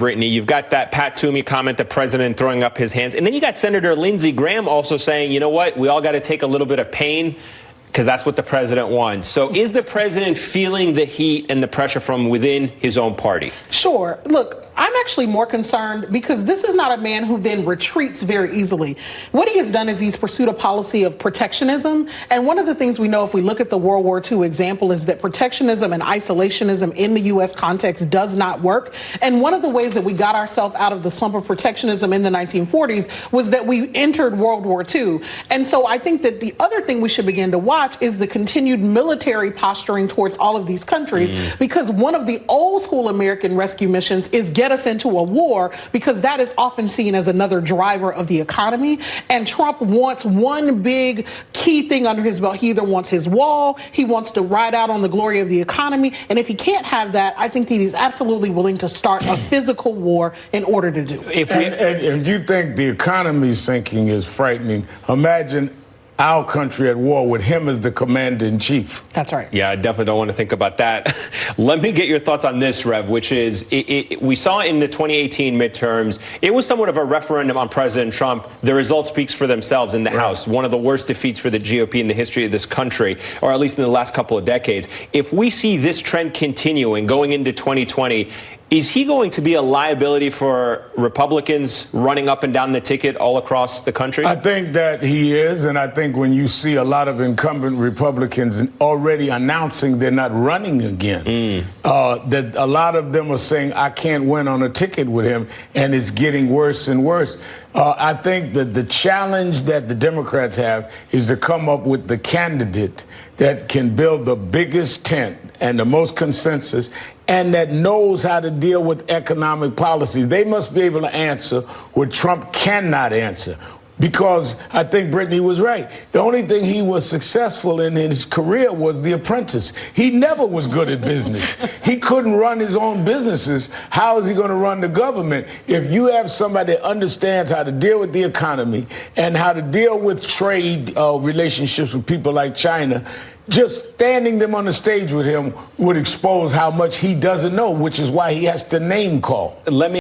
Brittany, you've got that Pat Toomey comment, the president throwing up his hands. And then you got Senator Lindsey Graham also saying, you know what, we all got to take a little bit of pain because that's what the president wants. So is the president feeling the heat and the pressure from within his own party? Sure. Look, I'm actually more concerned because this is not a man who then retreats very easily. What he has done is he's pursued a policy of protectionism. And one of the things we know if we look at the World War II example is that protectionism and isolationism in the U.S. context does not work. And one of the ways that we got ourselves out of the slump of protectionism in the 1940s was that we entered World War II. And so I think that the other thing we should begin to watch is the continued military posturing towards all of these countries, because one of the old school American rescue missions is get us into a war, because that is often seen as another driver of the economy. And Trump wants one big key thing under his belt. He either wants his wall, he wants to ride out on the glory of the economy. And if he can't have that, I think that he's absolutely willing to start a physical war in order to do it. And you think the economy's sinking is frightening, imagine our country at war with him as the commander-in-chief. That's right. Yeah, I definitely don't want to think about that. Let me get your thoughts on this, Rev, which is we saw in the 2018 midterms, it was somewhat of a referendum on President Trump. The result speaks for themselves in the House. One of the worst defeats for the GOP in the history of this country, or at least in the last couple of decades. If we see this trend continuing going into 2020, is he going to be a liability for Republicans running up and down the ticket all across the country? I think that he is, and I think when you see a lot of incumbent Republicans already announcing they're not running again, that a lot of them are saying, I can't win on a ticket with him, and it's getting worse and worse. I think that the challenge that the Democrats have is to come up with the candidate that can build the biggest tent and the most consensus, and that knows how to deal with economic policies. They must be able to answer what Trump cannot answer. Because I think Brittany was right. The only thing he was successful in his career was The Apprentice. He never was good at business. He couldn't run his own businesses. How is he going to run the government? If you have somebody that understands how to deal with the economy and how to deal with trade relationships with people like China, just standing them on the stage with him would expose how much he doesn't know, which is why he has to name call. Let me